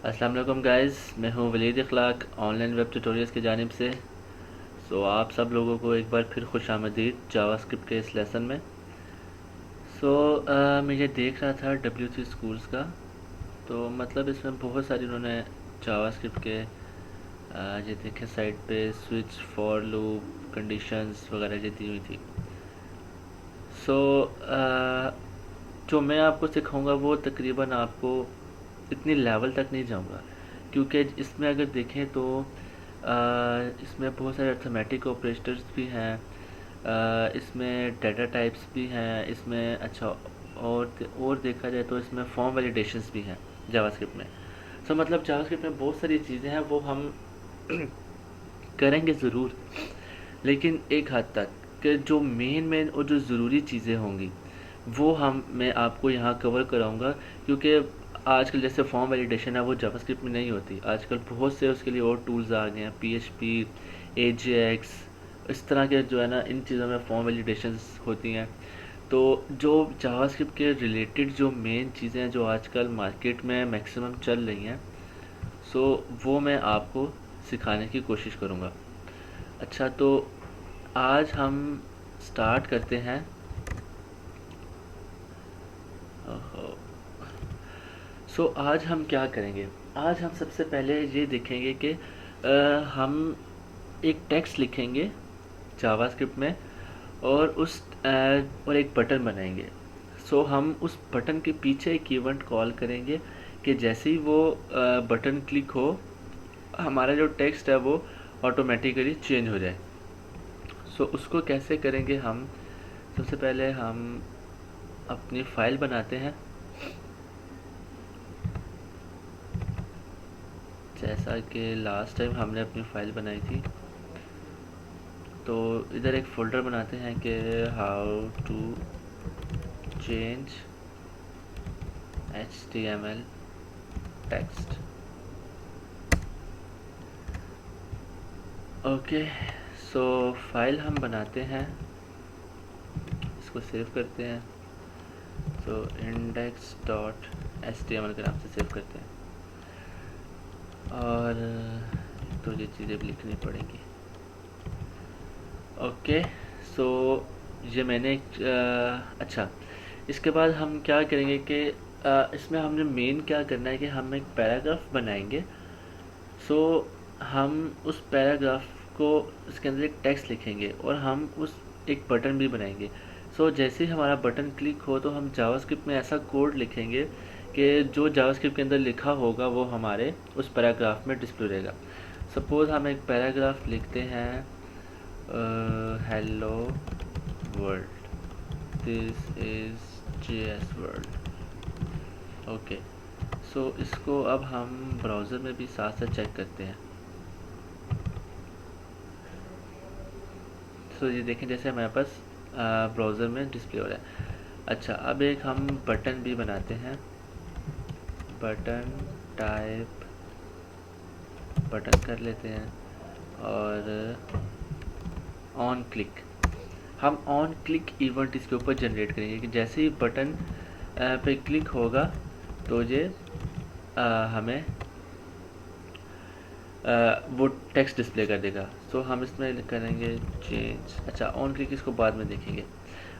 अस्सलाम वालेकुम गाइस, मैं हूं वलीद इखलाक ऑनलाइन वेब ट्यूटोरियल्स की जानिब से। आप सब लोगों को एक बार फिर खुश आमदीद जावास्क्रिप्ट के इस लेसन में। मैं ये देख रहा था W3 स्कूल्स का। तो मतलब इसमें बहुत सारी उन्होंने जावास्क्रिप्ट के ये देखे साइट पे स्विच फॉर लूप कंडीशंस वगैरह ये दी हुई थी। सो जो मैं आपको सिखाऊंगा वो तकरीबन आपको इतनी लेवल तक नहीं जाऊंगा, क्योंकि इसमें अगर देखें तो इसमें बहुत सारे अर्थमेटिक ऑपरेटर्स भी हैं। इसमें डाटा टाइप्स भी हैं इसमें। अच्छा, और देखा जाए तो इसमें फॉर्म वैलिडेशंस भी हैं जावास्क्रिप्ट में। मतलब जावास्क्रिप्ट में बहुत सारी चीज़ें हैं, वो हम करेंगे ज़रूर, लेकिन एक हद तक कि जो मेन मेन और जो ज़रूरी चीज़ें होंगी वो मैं आपको यहाँ कवर कराऊंगा। क्योंकि आजकल जैसे फॉर्म वैलिडेशन है वो जावास्क्रिप्ट में नहीं होती। आजकल बहुत से उसके लिए और टूल्स आ गए हैं, PHP, AJAX, इस तरह के जो है ना, इन चीज़ों में फॉर्म वैलिडेशंस होती हैं। तो जो जावास्क्रिप्ट के रिलेटेड जो मेन चीज़ें हैं जो आजकल मार्केट में मैक्सिमम चल रही हैं, वो मैं आपको सिखाने की कोशिश करूँगा। अच्छा, तो आज हम स्टार्ट करते हैं। आज हम क्या करेंगे? आज हम सबसे पहले ये देखेंगे कि हम एक टेक्स्ट लिखेंगे जावास्क्रिप्ट में, और और एक बटन बनाएंगे। हम उस बटन के पीछे एक इवेंट कॉल करेंगे कि जैसे ही वो बटन क्लिक हो, हमारा जो टेक्स्ट है वो ऑटोमेटिकली चेंज हो जाए। उसको कैसे करेंगे हम? सबसे पहले हम अपनी फाइल बनाते हैं, जैसा कि लास्ट टाइम हमने अपनी फाइल बनाई थी। तो इधर एक फोल्डर बनाते हैं कि how to change HTML text. Okay, file हम बनाते हैं, इसको सेव करते हैं। index.html के नाम से सेव करते हैं। और तो ये चीज़ें भी लिखनी पड़ेंगी। ओके, सो ये मैंने अच्छा, इसके बाद हम क्या करेंगे कि इसमें हमने मेन क्या करना है कि हम एक पैराग्राफ बनाएंगे। सो हम उस पैराग्राफ को, उसके अंदर एक टेक्स्ट लिखेंगे और हम उस एक बटन भी बनाएंगे। जैसे ही हमारा बटन क्लिक हो तो हम जावास्क्रिप्ट में ऐसा कोड लिखेंगे कि जो जावास्क्रिप्ट के अंदर लिखा होगा वो हमारे उस पैराग्राफ में डिस्प्ले रहेगा। सपोज़ हम एक पैराग्राफ लिखते हैं, hello world, this is JS world. Okay, इसको अब हम ब्राउज़र में भी साथ साथ चेक करते हैं। ये देखें जैसे हमारे पास ब्राउज़र में डिस्प्ले हो रहा है। अच्छा, अब एक हम बटन भी बनाते हैं, बटन टाइप बटन कर लेते हैं। और ऑन क्लिक, हम ऑन क्लिक इवेंट इसके ऊपर जनरेट करेंगे कि जैसे ही बटन पे क्लिक होगा तो ये हमें वो टेक्स्ट डिस्प्ले कर देगा। हम इसमें करेंगे चेंज। अच्छा, ऑन क्लिक इसको बाद में देखेंगे।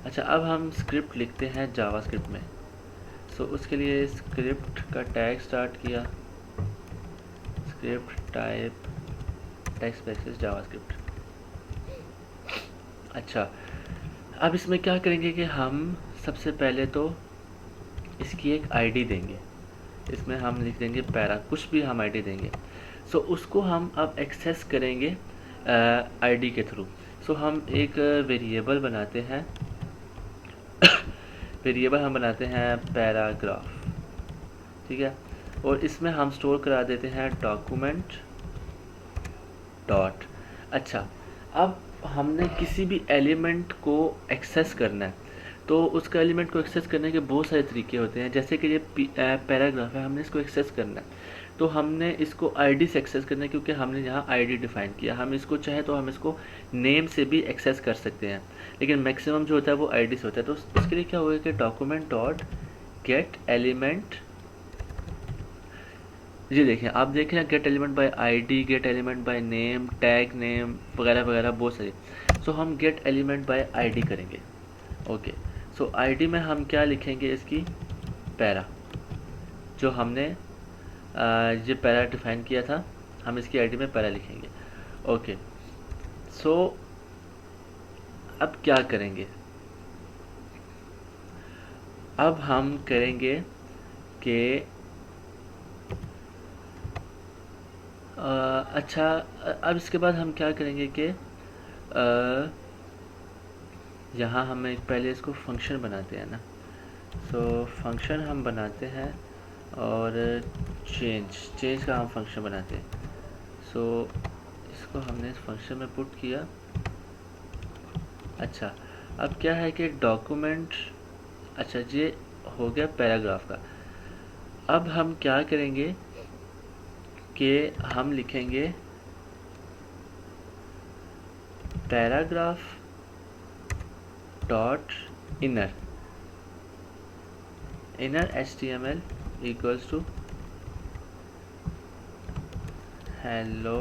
अच्छा, अब हम स्क्रिप्ट लिखते हैं जावास्क्रिप्ट में। उसके लिए स्क्रिप्ट का टैग स्टार्ट किया, स्क्रिप्ट टाइप टेक्स्ट बैसेस जावास्क्रिप्ट। अच्छा, अब इसमें क्या करेंगे कि हम सबसे पहले तो इसकी एक आईडी देंगे। इसमें हम लिख देंगे पैरा, कुछ भी हम आईडी देंगे। उसको हम अब एक्सेस करेंगे आईडी के थ्रू। हम एक वेरिएबल बनाते हैं, वेरिएबल हम बनाते हैं पैराग्राफ, ठीक है। और इसमें हम स्टोर करा देते हैं डॉक्यूमेंट डॉट। अच्छा, अब हमने किसी भी एलिमेंट को एक्सेस करना है, तो उसका एलिमेंट को एक्सेस करने के बहुत सारे तरीके होते हैं। जैसे कि ये पैराग्राफ है, हमने इसको एक्सेस करना है तो हमने इसको आईडी से एक्सेस करना है, क्योंकि हमने यहाँ आईडी डिफाइन किया। हम इसको चाहे तो हम इसको नेम से भी एक्सेस कर सकते हैं, लेकिन मैक्सिमम जो होता है वो आईडी से होता है। तो इसके लिए क्या होगा कि document dot gate element G देखिए, आप देख रहे हैं gate element by ID, gate element by name, tag name वगैरह वगैरह बहुत सारी। सो हम गेट एलिमेंट बाय आईडी करेंगे। ओके, सो आईडी में हम क्या लिखेंगे, इसकी पैरा, जो हमने ये पैरा डिफाइन किया था, हम इसकी आईडी में पैरा लिखेंगे। ओके, सो अब क्या करेंगे, अब हम करेंगे कि अच्छा, अब इसके बाद हम क्या करेंगे कि यहाँ हम एक पहले इसको फंक्शन बनाते हैं ना। सो फंक्शन हम बनाते हैं और चेंज का हम फंक्शन बनाते हैं। सो इसको हमने इस फंक्शन में पुट किया। अच्छा, अब क्या है कि डॉक्यूमेंट, अच्छा ये हो गया पैराग्राफ का। अब हम क्या करेंगे कि हम लिखेंगे paragraph dot inner HTML equals to hello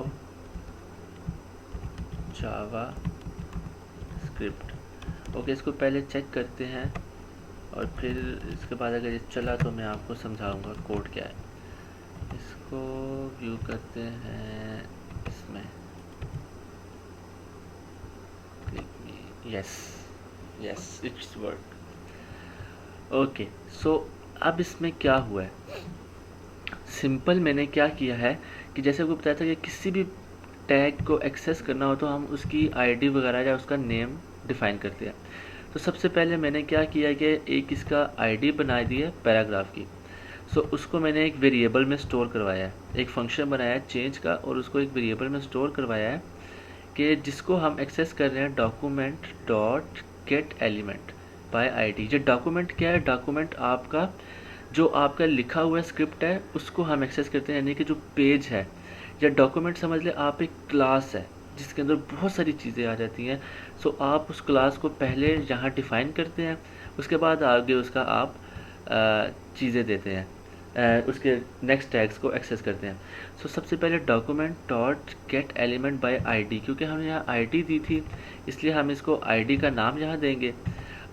JavaScript. Okay, इसको पहले चेक करते हैं और फिर इसके बाद अगर ये चला तो मैं आपको समझाऊंगा कोड क्या है। इसको व्यू करते हैं इसमें, yes yes it's work. Okay, so अब इसमें क्या हुआ है, सिंपल मैंने क्या किया है कि जैसे आपको बताया था कि किसी भी टैग को एक्सेस करना हो तो हम उसकी आईडी वगैरह या उसका नेम डिफाइन करते हैं। तो सबसे पहले मैंने क्या किया कि एक इसका आईडी बना दी है पैराग्राफ की। सो उसको मैंने एक वेरिएबल में स्टोर करवाया है, एक फंक्शन बनाया है चेंज का, और उसको एक वेरिएबल में स्टोर करवाया है कि जिसको हम एक्सेस कर रहे हैं document dot gate element by ID. जो डॉक्यूमेंट क्या है, डॉक्यूमेंट आपका जो आपका लिखा हुआ स्क्रिप्ट है उसको हम एक्सेस करते हैं, यानी कि जो पेज है या डॉक्यूमेंट समझ ले आप, एक क्लास है जिसके अंदर बहुत सारी चीज़ें आ जाती हैं। सो आप उस क्लास को पहले यहाँ डिफ़ाइन करते हैं, उसके बाद आगे उसका आप चीज़ें देते हैं, उसके नेक्स्ट टैग्स को एक्सेस करते हैं। सो सबसे पहले document dot gate element by ID, क्योंकि हमने यहाँ आईडी दी थी इसलिए हम इसको आईडी का नाम यहाँ देंगे।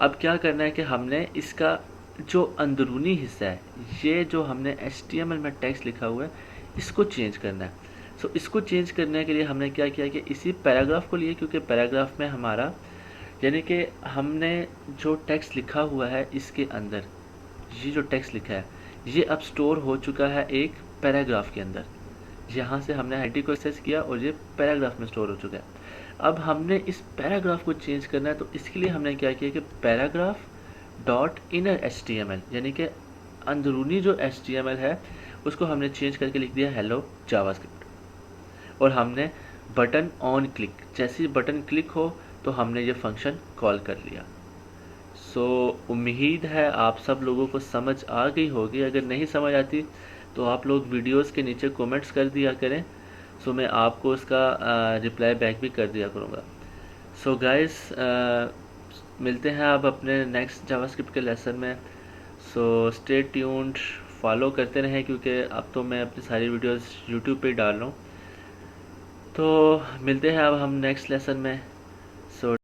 अब क्या करना है कि हमने इसका जो अंदरूनी हिस्सा है, ये जो हमने HTML में टेक्स्ट लिखा हुआ है इसको चेंज करना है। सो इसको चेंज करने के लिए हमने क्या किया कि इसी पैराग्राफ को लिए, क्योंकि पैराग्राफ में हमारा यानी कि हमने जो टेक्स्ट लिखा हुआ है इसके अंदर, ये जो टेक्स्ट लिखा है ये अब स्टोर हो चुका है एक पैराग्राफ के अंदर। यहाँ से हमने आईडी को एक्सेस किया और ये पैराग्राफ में स्टोर हो चुका है। अब हमने इस पैराग्राफ को चेंज करना है, तो इसके लिए हमने क्या किया कि पैराग्राफ डॉट इनर HTML, यानी कि अंदरूनी जो HTML है उसको हमने चेंज करके लिख दिया हेलो जावास्क्रिप्ट। और हमने बटन ऑन क्लिक, जैसे ही बटन क्लिक हो तो हमने ये फंक्शन कॉल कर लिया। सो उम्मीद है आप सब लोगों को समझ आ गई होगी। अगर नहीं समझ आती तो आप लोग वीडियोस के नीचे कमेंट्स कर दिया करें, सो मैं आपको उसका रिप्लाई बैक भी कर दिया करूँगा। सो गाइस, मिलते हैं अब अपने नेक्स्ट जावास्क्रिप्ट के लेसन में। सो स्टे ट्यून्ड, फॉलो करते रहें, क्योंकि अब तो मैं अपनी सारी वीडियोस यूट्यूब पे डाल रहा हूँ। तो मिलते हैं अब हम नेक्स्ट लेसन में।